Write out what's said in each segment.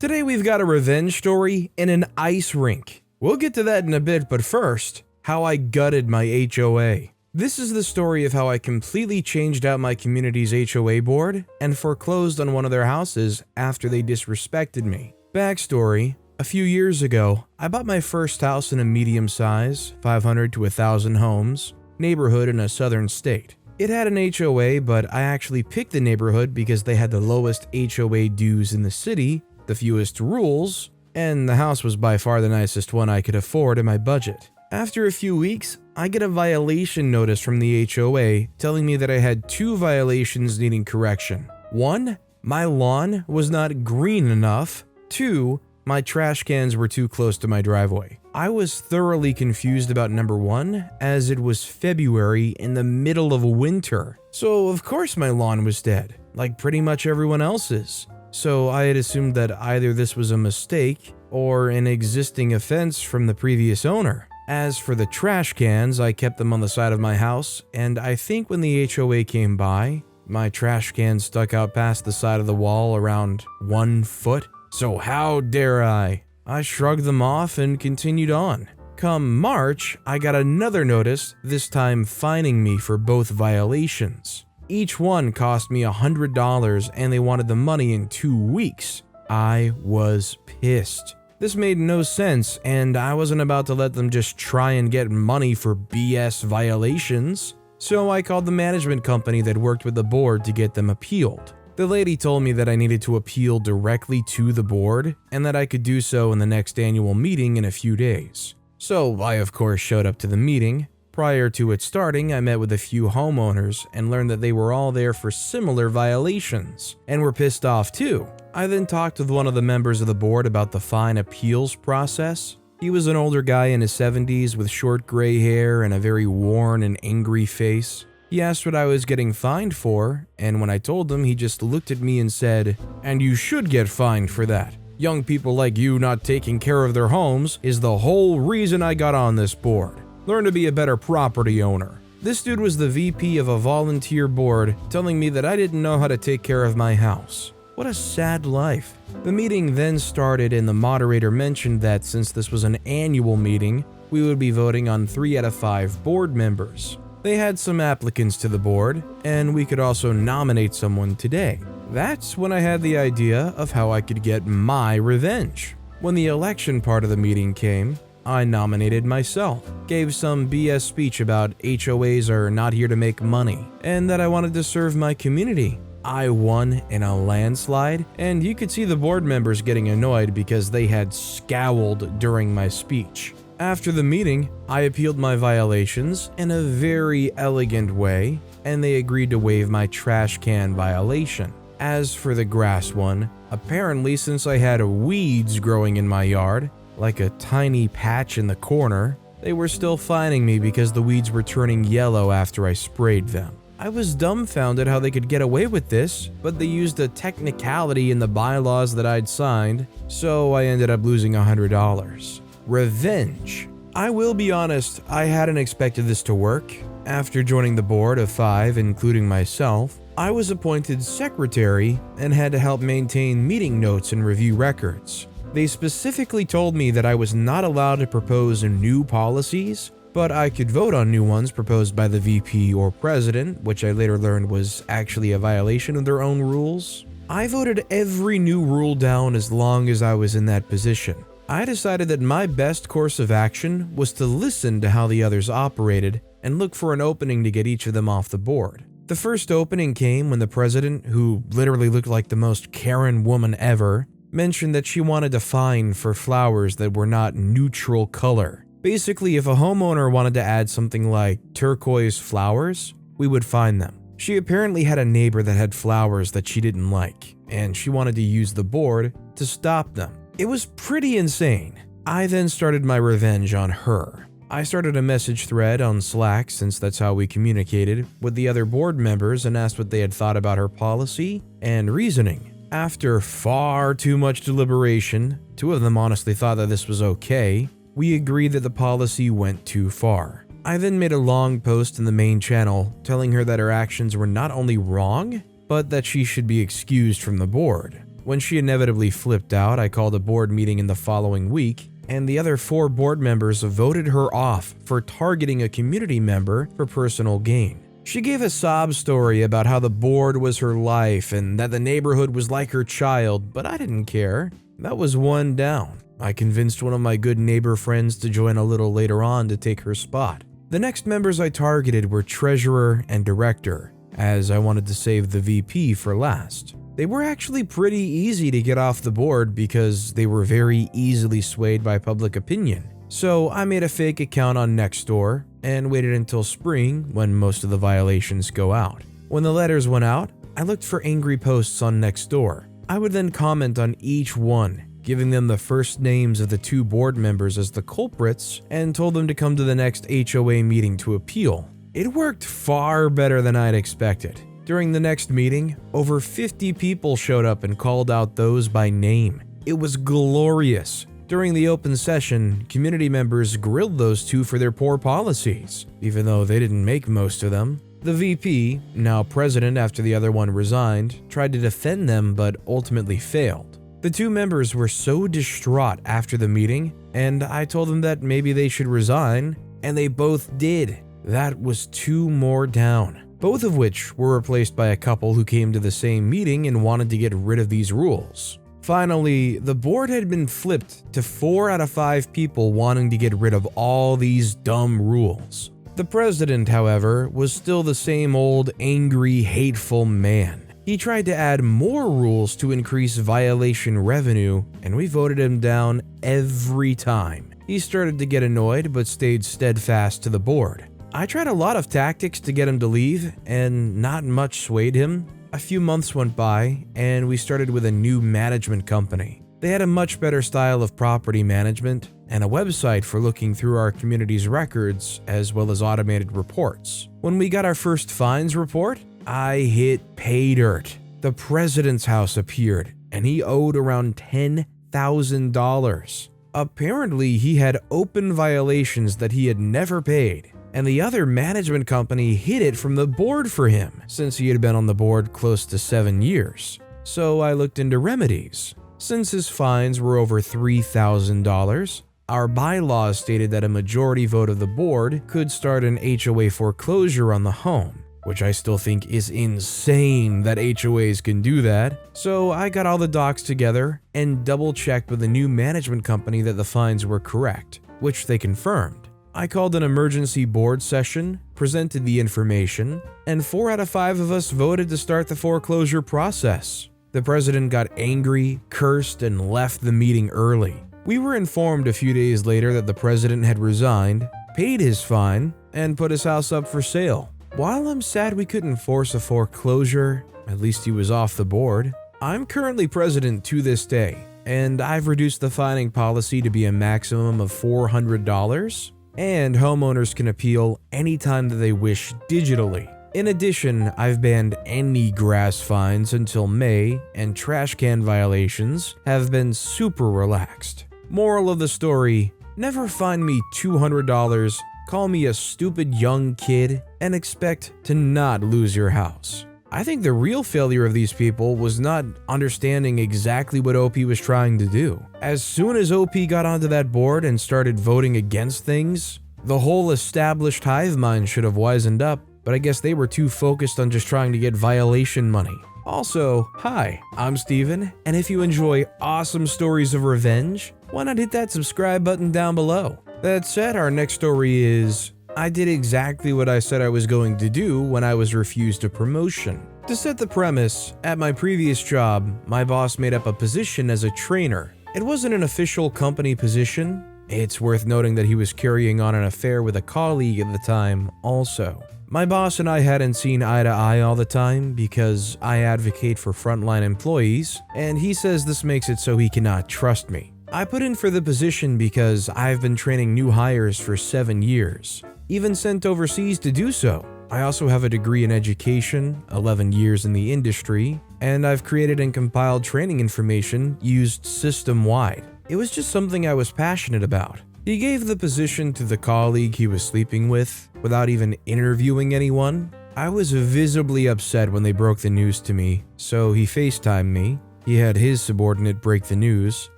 Today we've got a revenge story in an ice rink. We'll get to that in a bit, but first, how I gutted my HOA. This is the story of how I completely changed out my community's HOA board and foreclosed on one of their houses after they disrespected me. Backstory: a few years ago, I bought my first house in a medium-size, 500 to 1,000 homes, neighborhood in a southern state. It had an HOA, but I actually picked the neighborhood because they had the lowest HOA dues in the city, the fewest rules, and the house was by far the nicest one I could afford in my budget. After a few weeks, I get a violation notice from the HOA telling me that I had 2 violations needing correction. 1, my lawn was not green enough. 2, my trash cans were too close to my driveway. I was thoroughly confused about number 1, as it was February in the middle of winter. So of course my lawn was dead, like pretty much everyone else's. So I had assumed that either this was a mistake or an existing offense from the previous owner. As for the trash cans, I kept them on the side of my house, and I think when the HOA came by, my trash cans stuck out past the side of the wall around 1 foot. So how dare I? I shrugged them off and continued on. Come March, I got another notice, this time fining me for both violations. Each one cost me $100 and they wanted the money in 2 weeks. I was pissed. This made no sense, and I wasn't about to let them just try and get money for BS violations. So I called the management company that worked with the board to get them appealed. The lady told me that I needed to appeal directly to the board and that I could do so in the next annual meeting in a few days. So I of course showed up to the meeting. Prior to it starting, I met with a few homeowners and learned that they were all there for similar violations and were pissed off too. I then talked with one of the members of the board about the fine appeals process. He was an older guy in his 70s with short gray hair and a very worn and angry face. He asked what I was getting fined for, and when I told him, he just looked at me and said, "And you should get fined for that. Young people like you not taking care of their homes is the whole reason I got on this board. Learn to be a better property owner." This dude was the VP of a volunteer board telling me that I didn't know how to take care of my house. What a sad life. The meeting then started and the moderator mentioned that since this was an annual meeting, we would be voting on 3 out of 5 board members. They had some applicants to the board, and we could also nominate someone today. That's when I had the idea of how I could get my revenge. When the election part of the meeting came, I nominated myself, gave some BS speech about HOAs are not here to make money, and that I wanted to serve my community. I won in a landslide, and you could see the board members getting annoyed because they had scowled during my speech. After the meeting, I appealed my violations in a very elegant way, and they agreed to waive my trash can violation. As for the grass one, apparently since I had weeds growing in my yard, like a tiny patch in the corner, they were still fining me because the weeds were turning yellow after I sprayed them. I was dumbfounded how they could get away with this, but they used a technicality in the bylaws that I'd signed, so I ended up losing $100. Revenge. I will be honest, I hadn't expected this to work. After joining the board of 5, including myself, I was appointed secretary and had to help maintain meeting notes and review records. They specifically told me that I was not allowed to propose new policies, but I could vote on new ones proposed by the VP or president, which I later learned was actually a violation of their own rules. I voted every new rule down as long as I was in that position. I decided that my best course of action was to listen to how the others operated and look for an opening to get each of them off the board. The first opening came when the president, who literally looked like the most Karen woman ever, mentioned that she wanted a fine for flowers that were not neutral color. Basically, if a homeowner wanted to add something like turquoise flowers, we would fine them. She apparently had a neighbor that had flowers that she didn't like, and she wanted to use the board to stop them. It was pretty insane. I then started my revenge on her. I started a message thread on Slack, since that's how we communicated, with the other board members and asked what they had thought about her policy and reasoning. After far too much deliberation, 2 of them honestly thought that this was okay. We agreed that the policy went too far. I then made a long post in the main channel telling her that her actions were not only wrong, but that she should be excused from the board. When she inevitably flipped out, I called a board meeting in the following week, and the other 4 board members voted her off for targeting a community member for personal gain. She gave a sob story about how the board was her life and that the neighborhood was like her child, but I didn't care. That was one down. I convinced one of my good neighbor friends to join a little later on to take her spot. The next members I targeted were treasurer and director, as I wanted to save the VP for last. They were actually pretty easy to get off the board because they were very easily swayed by public opinion. So I made a fake account on Nextdoor and waited until spring when most of the violations go out. When the letters went out, I looked for angry posts on Nextdoor. I would then comment on each one, giving them the first names of the 2 board members as the culprits and told them to come to the next HOA meeting to appeal. It worked far better than I'd expected. During the next meeting, over 50 people showed up and called out those by name. It was glorious. During the open session, community members grilled those 2 for their poor policies, even though they didn't make most of them. The VP, now president after the other one resigned, tried to defend them but ultimately failed. The 2 members were so distraught after the meeting, and I told them that maybe they should resign, and they both did. That was 2 more down, both of which were replaced by a couple who came to the same meeting and wanted to get rid of these rules. Finally, the board had been flipped to 4 out of 5 people wanting to get rid of all these dumb rules. The president, however, was still the same old angry, hateful man. He tried to add more rules to increase violation revenue, and we voted him down every time. He started to get annoyed but stayed steadfast to the board. I tried a lot of tactics to get him to leave, and not much swayed him. A few months went by, and we started with a new management company. They had a much better style of property management and a website for looking through our community's records, as well as automated reports. When we got our first fines report, I hit pay dirt. The president's house appeared, and he owed around $10,000. Apparently, he had open violations that he had never paid, and the other management company hid it from the board for him, since he had been on the board close to 7 years. So I looked into remedies. Since his fines were over $3,000, our bylaws stated that a majority vote of the board could start an HOA foreclosure on the home, which I still think is insane that HOAs can do that. So I got all the docs together and double-checked with the new management company that the fines were correct, which they confirmed. I called an emergency board session, presented the information, and 4 out of 5 of us voted to start the foreclosure process. The president got angry, cursed, and left the meeting early. We were informed a few days later that the president had resigned, paid his fine, and put his house up for sale. While I'm sad we couldn't force a foreclosure, at least he was off the board. I'm currently president to this day, and I've reduced the fining policy to be a maximum of $400. And homeowners can appeal anytime that they wish digitally. In addition, I've banned any grass fines until May, and trash can violations have been super relaxed. Moral of the story, never fine me $200, call me a stupid young kid, and expect to not lose your house. I think the real failure of these people was not understanding exactly what OP was trying to do. As soon as OP got onto that board and started voting against things, the whole established hive mind should have wisened up, but I guess they were too focused on just trying to get violation money. Also, hi, I'm Steven, and if you enjoy awesome stories of revenge, why not hit that subscribe button down below? That said, our next story is, I did exactly what I said I was going to do when I was refused a promotion. To set the premise, at my previous job, my boss made up a position as a trainer. It wasn't an official company position. It's worth noting that he was carrying on an affair with a colleague at the time also. My boss and I hadn't seen eye to eye all the time because I advocate for frontline employees, and he says this makes it so he cannot trust me. I put in for the position because I've been training new hires for 7 years, even sent overseas to do so. I also have a degree in education, 11 years in the industry, and I've created and compiled training information used system-wide. It was just something I was passionate about. He gave the position to the colleague he was sleeping with without even interviewing anyone. I was visibly upset when they broke the news to me, so he FaceTimed me. he had his subordinate break the news.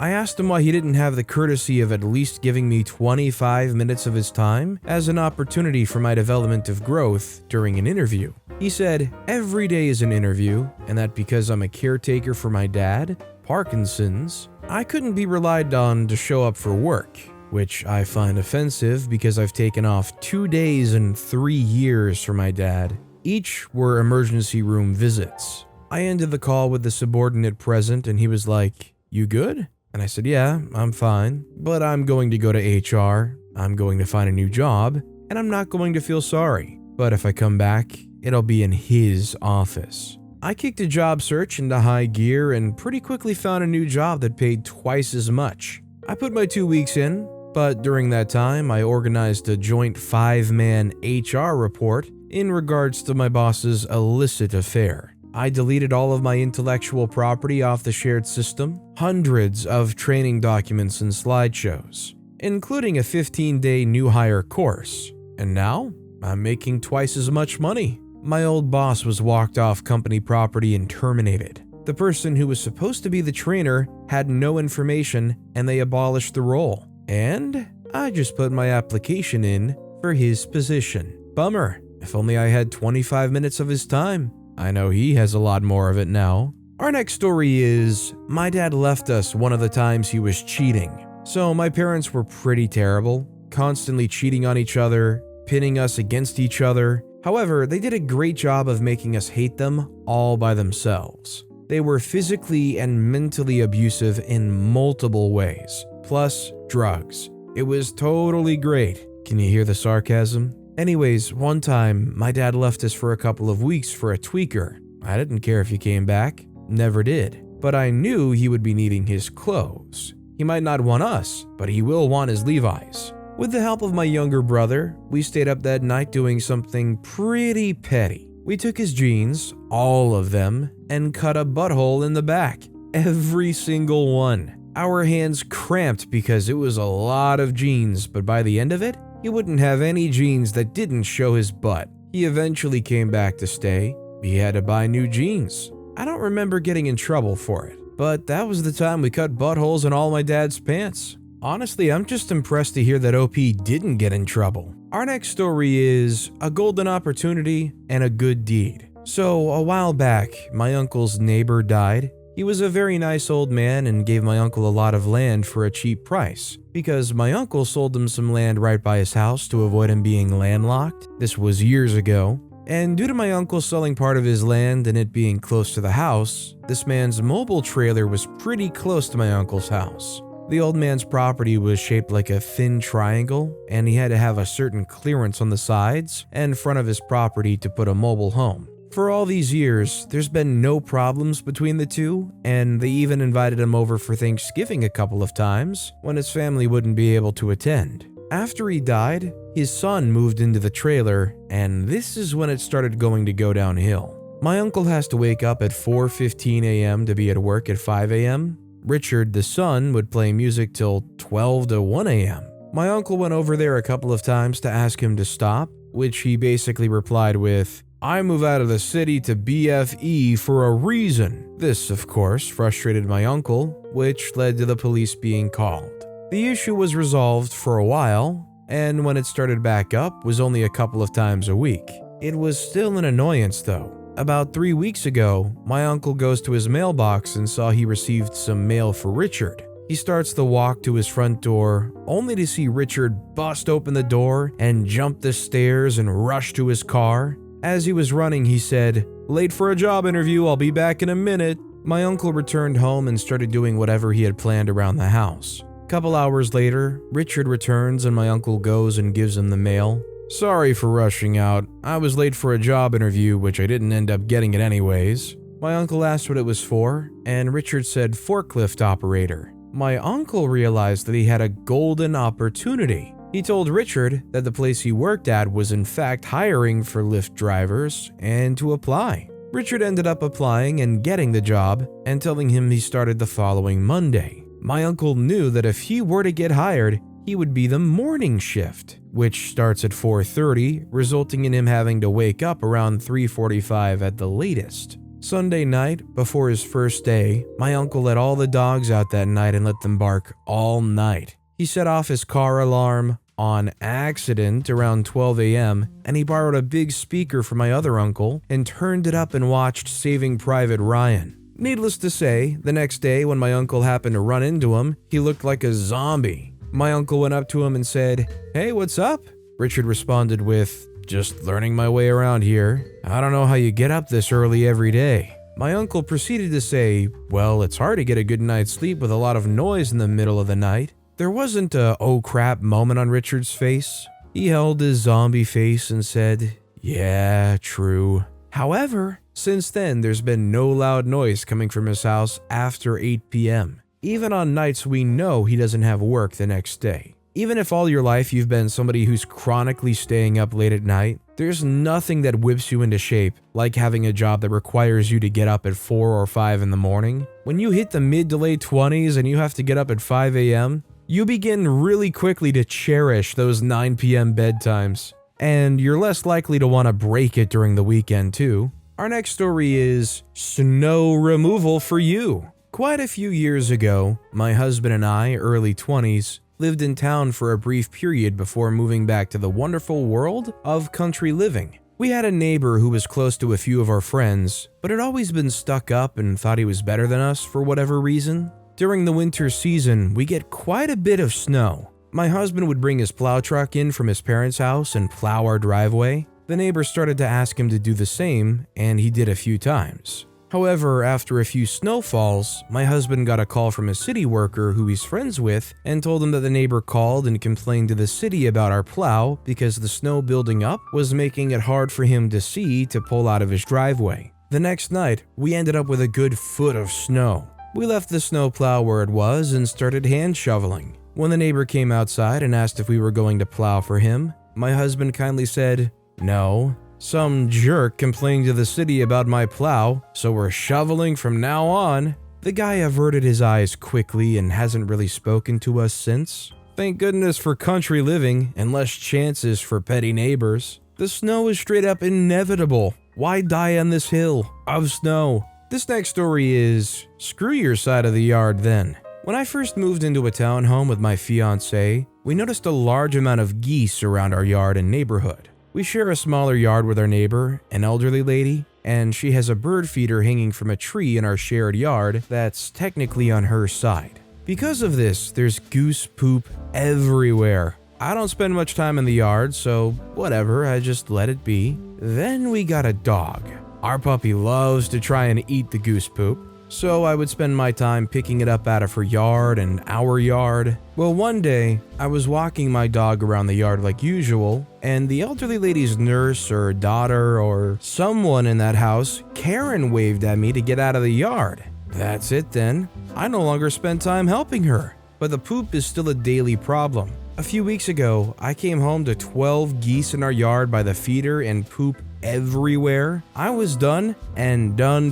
I asked him why he didn't have the courtesy of at least giving me 25 minutes of his time as an opportunity for my development of growth during an interview. He said every day is an interview, and that because I'm a caretaker for my dad, Parkinson's, I couldn't be relied on to show up for work, which I find offensive because I've taken off 2 days in 3 years for my dad. Each were emergency room visits. I ended the call with the subordinate present, and he was like, "You good?" And I said, "Yeah, I'm fine, but I'm going to go to HR, I'm going to find a new job, and I'm not going to feel sorry. But if I come back, it'll be in his office." I kicked a job search into high gear and pretty quickly found a new job that paid twice as much. I put my 2 weeks in, but during that time, I organized a joint 5-man HR report in regards to my boss's illicit affair. I deleted all of my intellectual property off the shared system, hundreds of training documents and slideshows, including a 15-day new hire course. And now, I'm making twice as much money. My old boss was walked off company property and terminated. The person who was supposed to be the trainer had no information and they abolished the role. And I just put my application in for his position. Bummer. If only I had 25 minutes of his time. I know he has a lot more of it now. Our next story is, my dad left us one of the times he was cheating. So my parents were pretty terrible, constantly cheating on each other, pitting us against each other. However, they did a great job of making us hate them all by themselves. They were physically and mentally abusive in multiple ways, plus drugs. It was totally great. Can you hear the sarcasm? Anyways, one time, my dad left us for a couple of weeks for a tweaker. I didn't care if he came back, never did. But I knew he would be needing his clothes. He might not want us, but he will want his Levi's. With the help of my younger brother, we stayed up that night doing something pretty petty. We took his jeans, all of them, and cut a butthole in the back. Every single one. Our hands cramped because it was a lot of jeans, but by the end of it, he wouldn't have any jeans that didn't show his butt. He eventually came back to stay. He had to buy new jeans. I don't remember getting in trouble for it, but that was the time we cut buttholes in all my dad's pants. Honestly, I'm just impressed to hear that OP didn't get in trouble. Our next story is a golden opportunity and a good deed. So a while back, my uncle's neighbor died. He was a very nice old man and gave my uncle a lot of land for a cheap price, because my uncle sold him some land right by his house to avoid him being landlocked. This was years ago, and due to my uncle selling part of his land and it being close to the house, this man's mobile trailer was pretty close to my uncle's house. The old man's property was shaped like a thin triangle, and he had to have a certain clearance on the sides and front of his property to put a mobile home. For all these years, there's been no problems between the two, and they even invited him over for Thanksgiving a couple of times when his family wouldn't be able to attend. After he died, his son moved into the trailer, and this is when it started going to go downhill. My uncle has to wake up at 4:15 a.m. to be at work at 5 a.m. Richard, the son, would play music till 12 to 1 a.m. My uncle went over there a couple of times to ask him to stop, which he basically replied with, "I move out of the city to BFE for a reason." This, of course, frustrated my uncle, which led to the police being called. The issue was resolved for a while, and when it started back up was only a couple of times a week. It was still an annoyance though. About 3 weeks ago, my uncle goes to his mailbox and saw he received some mail for Richard. He starts the walk to his front door, only to see Richard bust open the door and jump the stairs and rush to his car. As he was running, he said, "Late for a job interview, I'll be back in a minute." My uncle returned home and started doing whatever he had planned around the house. Couple hours later, Richard returns and my uncle goes and gives him the mail. "Sorry for rushing out. I was late for a job interview, which I didn't end up getting it anyways." My uncle asked what it was for, and Richard said forklift operator. My uncle realized that he had a golden opportunity. He told Richard that the place he worked at was in fact hiring for Lyft drivers and to apply. Richard ended up applying and getting the job and telling him he started the following Monday. My uncle knew that if he were to get hired, he would be the morning shift, which starts at 4:30, resulting in him having to wake up around 3:45 at the latest. Sunday night, before his first day, my uncle let all the dogs out that night and let them bark all night. He set off his car alarm on accident around 12 a.m. and he borrowed a big speaker from my other uncle and turned it up and watched Saving Private Ryan. Needless to say, the next day when my uncle happened to run into him, he looked like a zombie. My uncle went up to him and said, "Hey, what's up?" Richard responded with, "Just learning my way around here. I don't know how you get up this early every day." My uncle proceeded to say, "Well, it's hard to get a good night's sleep with a lot of noise in the middle of the night." There wasn't a "oh crap" moment on Richard's face. He held his zombie face and said, "Yeah, true." However, since then, there's been no loud noise coming from his house after 8 p.m. Even on nights we know he doesn't have work the next day. Even if all your life you've been somebody who's chronically staying up late at night, there's nothing that whips you into shape like having a job that requires you to get up at 4 or 5 in the morning. When you hit the mid to late 20s and you have to get up at 5 a.m., you begin really quickly to cherish those 9 p.m. bedtimes. And you're less likely to want to break it during the weekend too. Our next story is snow removal for you. Quite a few years ago, my husband and I, early 20s, lived in town for a brief period before moving back to the wonderful world of country living. We had a neighbor who was close to a few of our friends, but had always been stuck up and thought he was better than us for whatever reason. During the winter season, we get quite a bit of snow. My husband would bring his plow truck in from his parents' house and plow our driveway. The neighbor started to ask him to do the same, and he did a few times. However, after a few snowfalls, my husband got a call from a city worker who he's friends with and told him that the neighbor called and complained to the city about our plow because the snow building up was making it hard for him to see to pull out of his driveway. The next night, we ended up with a good foot of snow. We left the snowplow where it was and started hand shoveling. When the neighbor came outside and asked if we were going to plow for him, my husband kindly said, "No. Some jerk complained to the city about my plow, so we're shoveling from now on." The guy averted his eyes quickly and hasn't really spoken to us since. Thank goodness for country living and less chances for petty neighbors. The snow is straight up inevitable. Why die on this hill of snow? This next story is screw your side of the yard then. When I first moved into a townhome with my fiancé, we noticed a large amount of geese around our yard and neighborhood. We share a smaller yard with our neighbor, an elderly lady, and she has a bird feeder hanging from a tree in our shared yard that's technically on her side. Because of this, there's goose poop everywhere. I don't spend much time in the yard, so whatever, I just let it be. Then we got a dog. Our puppy loves to try and eat the goose poop, so I would spend my time picking it up out of her yard and our yard. Well, one day, I was walking my dog around the yard like usual, and the elderly lady's nurse or daughter or someone in that house, Karen, waved at me to get out of the yard. That's it then. I no longer spend time helping her, but the poop is still a daily problem. A few weeks ago, I came home to 12 geese in our yard by the feeder and poop everywhere. I was done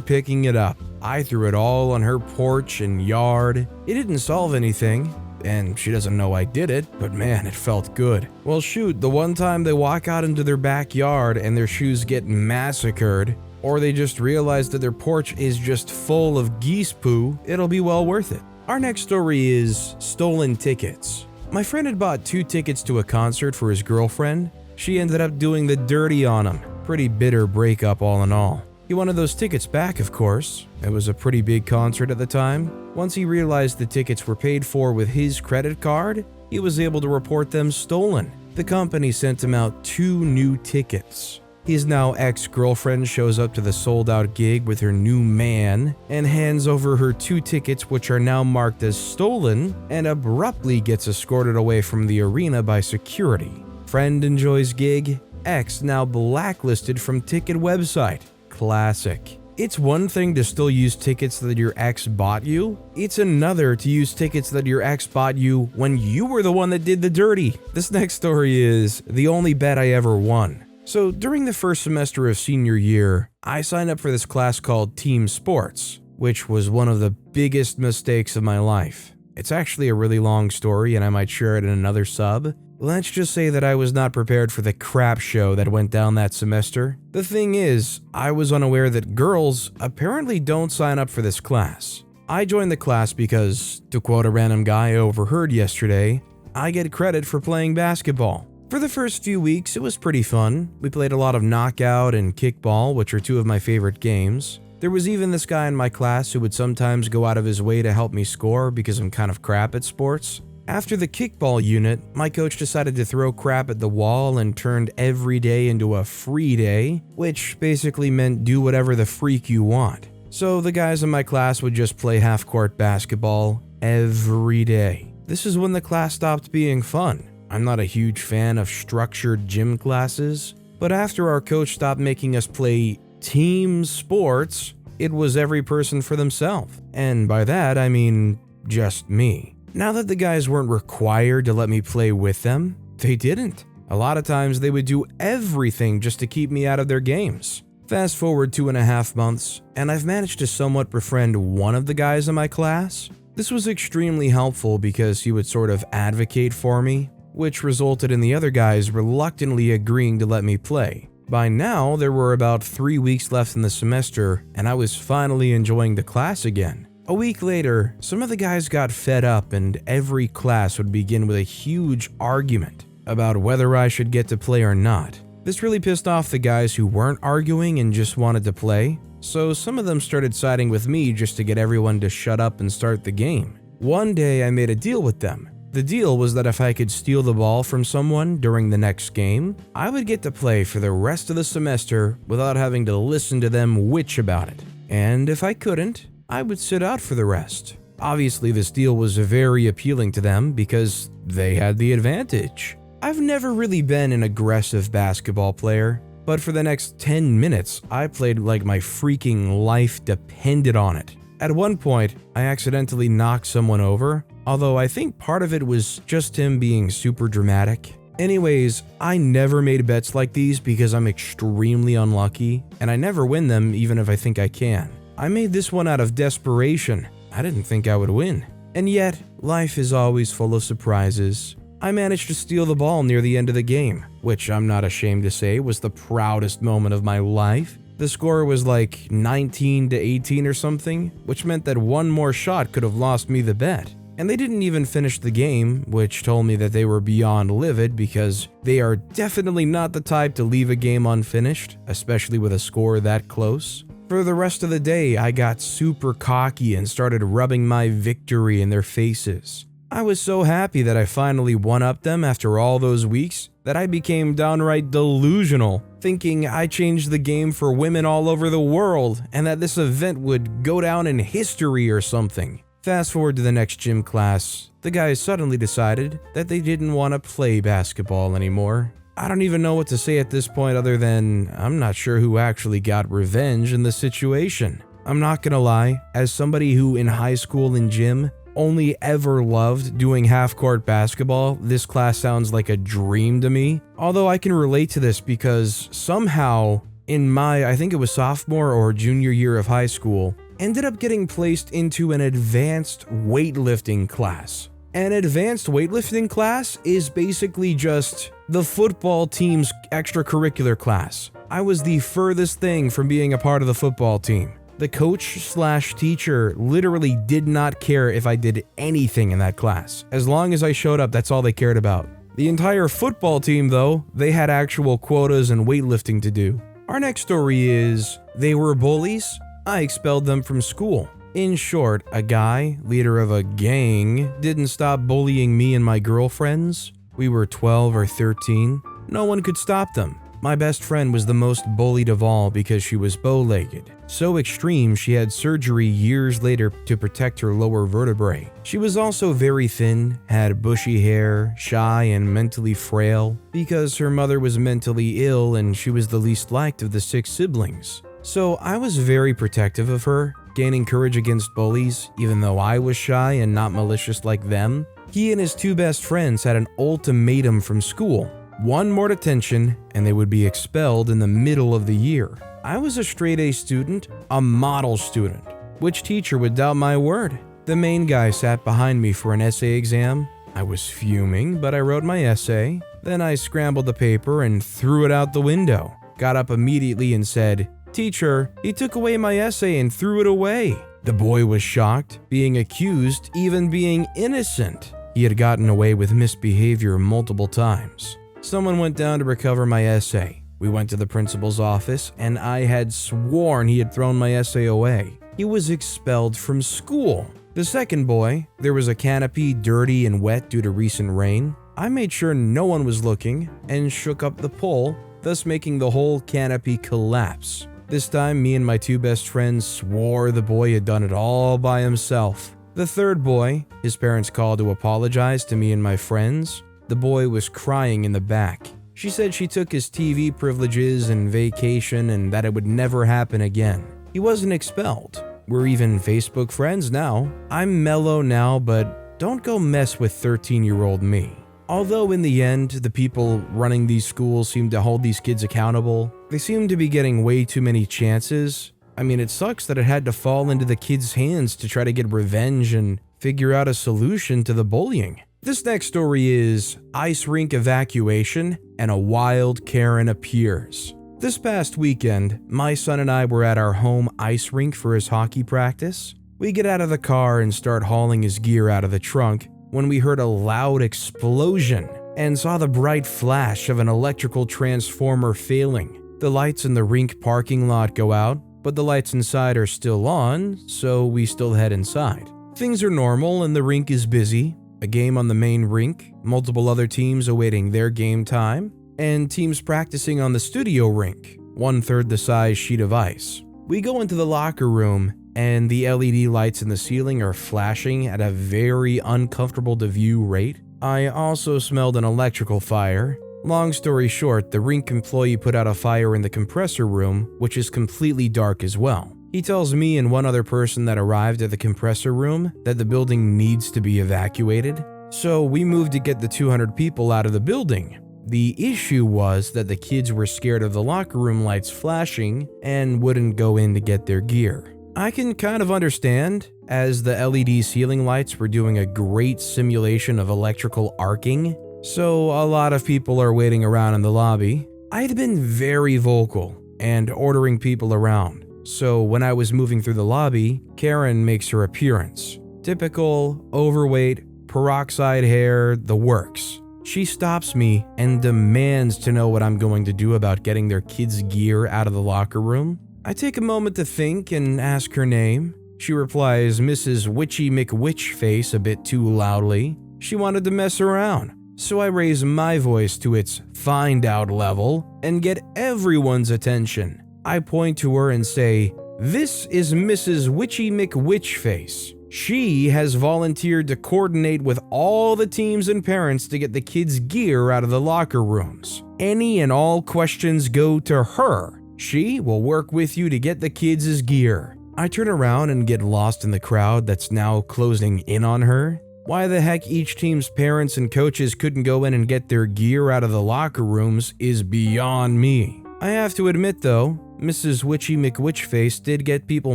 picking it up. I threw it all on her porch and yard. It didn't solve anything, and she doesn't know I did it, but man, it felt good. Well shoot, the one time they walk out into their backyard and their shoes get massacred, or they just realize that their porch is just full of geese poo, it'll be well worth it. Our next story is stolen tickets. My friend had bought 2 tickets to a concert for his girlfriend. She ended up doing the dirty on him. Pretty bitter breakup all in all. He wanted those tickets back, of course. It was a pretty big concert at the time. Once he realized the tickets were paid for with his credit card, he was able to report them stolen. The company sent him out 2 new tickets. His now ex-girlfriend shows up to the sold-out gig with her new man and hands over her 2 tickets, which are now marked as stolen, and abruptly gets escorted away from the arena by security. Friend enjoys gig, ex now blacklisted from ticket website. Classic. It's one thing to still use tickets that your ex bought you. It's another to use tickets that your ex bought you when you were the one that did the dirty. This next story is the only bet I ever won. So during the first semester of senior year, I signed up for this class called Team Sports, which was one of the biggest mistakes of my life. It's actually a really long story and I might share it in another sub, Let's just say that I was not prepared for the crap show that went down that semester. The thing is, I was unaware that girls apparently don't sign up for this class. I joined the class because, to quote a random guy I overheard yesterday, I get credit for playing basketball. For the first few weeks, it was pretty fun. We played a lot of knockout and kickball, which are two of my favorite games. There was even this guy in my class who would sometimes go out of his way to help me score because I'm kind of crap at sports. After the kickball unit, my coach decided to throw crap at the wall and turned every day into a free day, which basically meant do whatever the freak you want. So the guys in my class would just play half-court basketball every day. This is when the class stopped being fun. I'm not a huge fan of structured gym classes, but after our coach stopped making us play team sports, it was every person for themselves. And by that, I mean just me. Now that the guys weren't required to let me play with them, they didn't. A lot of times they would do everything just to keep me out of their games. Fast forward 2.5 months, and I've managed to somewhat befriend one of the guys in my class. This was extremely helpful because he would sort of advocate for me, which resulted in the other guys reluctantly agreeing to let me play. By now, there were about 3 weeks left in the semester, and I was finally enjoying the class again. A week later, some of the guys got fed up and every class would begin with a huge argument about whether I should get to play or not. This really pissed off the guys who weren't arguing and just wanted to play, so some of them started siding with me just to get everyone to shut up and start the game. One day I made a deal with them. The deal was that if I could steal the ball from someone during the next game, I would get to play for the rest of the semester without having to listen to them bitch about it. And if I couldn't, I would sit out for the rest. Obviously, this deal was very appealing to them because they had the advantage. I've never really been an aggressive basketball player, but for the next 10 minutes, I played like my freaking life depended on it. At one point, I accidentally knocked someone over, although I think part of it was just him being super dramatic. Anyways, I never made bets like these because I'm extremely unlucky, and I never win them even if I think I can. I made this one out of desperation. I didn't think I would win. And yet, life is always full of surprises. I managed to steal the ball near the end of the game, which I'm not ashamed to say was the proudest moment of my life. The score was like 19-18 or something, which meant that one more shot could have lost me the bet. And they didn't even finish the game, which told me that they were beyond livid because they are definitely not the type to leave a game unfinished, especially with a score that close. For the rest of the day, I got super cocky and started rubbing my victory in their faces. I was so happy that I finally one-upped them after all those weeks that I became downright delusional, thinking I changed the game for women all over the world and that this event would go down in history or something. Fast forward to the next gym class, the guys suddenly decided that they didn't want to play basketball anymore. I don't even know what to say at this point other than I'm not sure who actually got revenge in this situation. I'm not gonna lie, as somebody who in high school and gym only ever loved doing half-court basketball, this class sounds like a dream to me. Although I can relate to this because somehow in my, I think it was sophomore or junior year of high school, ended up getting placed into an advanced weightlifting class. An advanced weightlifting class is basically just the football team's extracurricular class. I was the furthest thing from being a part of the football team. The coach/teacher literally did not care if I did anything in that class. As long as I showed up, that's all they cared about. The entire football team, though, they had actual quotas and weightlifting to do. Our next story is, they were bullies. I expelled them from school. In short, a guy, leader of a gang, didn't stop bullying me and my girlfriends. We were 12 or 13. No one could stop them. My best friend was the most bullied of all because she was bow-legged. So extreme, she had surgery years later to protect her lower vertebrae. She was also very thin, had bushy hair, shy, and mentally frail because her mother was mentally ill and she was the least liked of the 6 siblings. So I was very protective of her, gaining courage against bullies, even though I was shy and not malicious like them. He and his 2 best friends had an ultimatum from school. 1 more detention, and they would be expelled in the middle of the year. I was a straight-A student, a model student. Which teacher would doubt my word? The main guy sat behind me for an essay exam, I was fuming, but I wrote my essay. Then I scrambled the paper and threw it out the window. Got up immediately and said, "Teacher, he took away my essay and threw it away." The boy was shocked, being accused, even being innocent. He had gotten away with misbehavior multiple times. Someone went down to recover my essay. We went to the principal's office, and I had sworn he had thrown my essay away. He was expelled from school. The second boy, there was a canopy dirty and wet due to recent rain. I made sure no one was looking and shook up the pole, thus making the whole canopy collapse. This time, me and my two best friends swore the boy had done it all by himself. The third boy, his parents called to apologize to me and my friends. The boy was crying in the back. She said she took his TV privileges and vacation and that it would never happen again. He wasn't expelled. We're even Facebook friends now. I'm mellow now, but don't go mess with 13-year-old me. Although in the end, the people running these schools seem to hold these kids accountable, they seem to be getting way too many chances. I mean, it sucks that it had to fall into the kids' hands to try to get revenge and figure out a solution to the bullying. This next story is Ice Rink Evacuation and a Wild Karen Appears. This past weekend, my son and I were at our home ice rink for his hockey practice. We get out of the car and start hauling his gear out of the trunk when we heard a loud explosion and saw the bright flash of an electrical transformer failing. The lights in the rink parking lot go out, but the lights inside are still on, so we still head inside. Things are normal and the rink is busy. A game on the main rink, multiple other teams awaiting their game time, and teams practicing on the studio rink, 1/3 the size sheet of ice. We go into the locker room, and the LED lights in the ceiling are flashing at a very uncomfortable to view rate. I also smelled an electrical fire. Long story short, the rink employee put out a fire in the compressor room, which is completely dark as well. He tells me and one other person that arrived at the compressor room that the building needs to be evacuated. So we moved to get the 200 people out of the building. The issue was that the kids were scared of the locker room lights flashing and wouldn't go in to get their gear. I can kind of understand, as the LED ceiling lights were doing a great simulation of electrical arcing, so a lot of people are waiting around in the lobby. I'd been very vocal and ordering people around, so when I was moving through the lobby, Karen makes her appearance. Typical, overweight, peroxide hair, the works. She stops me and demands to know what I'm going to do about getting their kids' gear out of the locker room. I take a moment to think and ask her name. She replies Mrs. Witchy McWitchface a bit too loudly. She wanted to mess around, so I raise my voice to its find out level and get everyone's attention. I point to her and say, "This is Mrs. Witchy McWitchface. She has volunteered to coordinate with all the teams and parents to get the kids' gear out of the locker rooms. Any and all questions go to her. She will work with you to get the kids' gear." I turn around and get lost in the crowd that's now closing in on her. Why the heck each team's parents and coaches couldn't go in and get their gear out of the locker rooms is beyond me. I have to admit though, Mrs. Witchy McWitchface did get people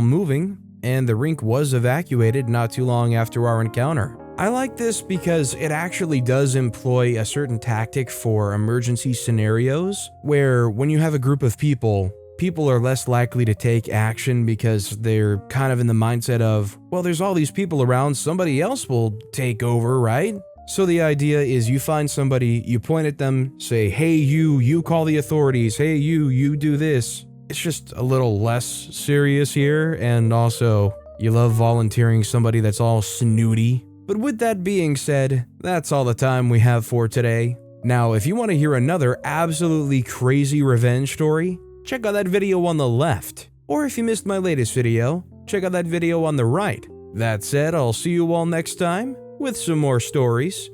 moving, and the rink was evacuated not too long after our encounter. I like this because it actually does employ a certain tactic for emergency scenarios, where when you have a group of people are less likely to take action because they're kind of in the mindset of, well, there's all these people around, somebody else will take over, right? So the idea is you find somebody, you point at them, say, "Hey you call the authorities, hey you do this." It's just a little less serious here, and also, you love volunteering somebody that's all snooty. But with that being said, that's all the time we have for today. Now, if you want to hear another absolutely crazy revenge story, check out that video on the left. Or if you missed my latest video, check out that video on the right. That said, I'll see you all next time with some more stories.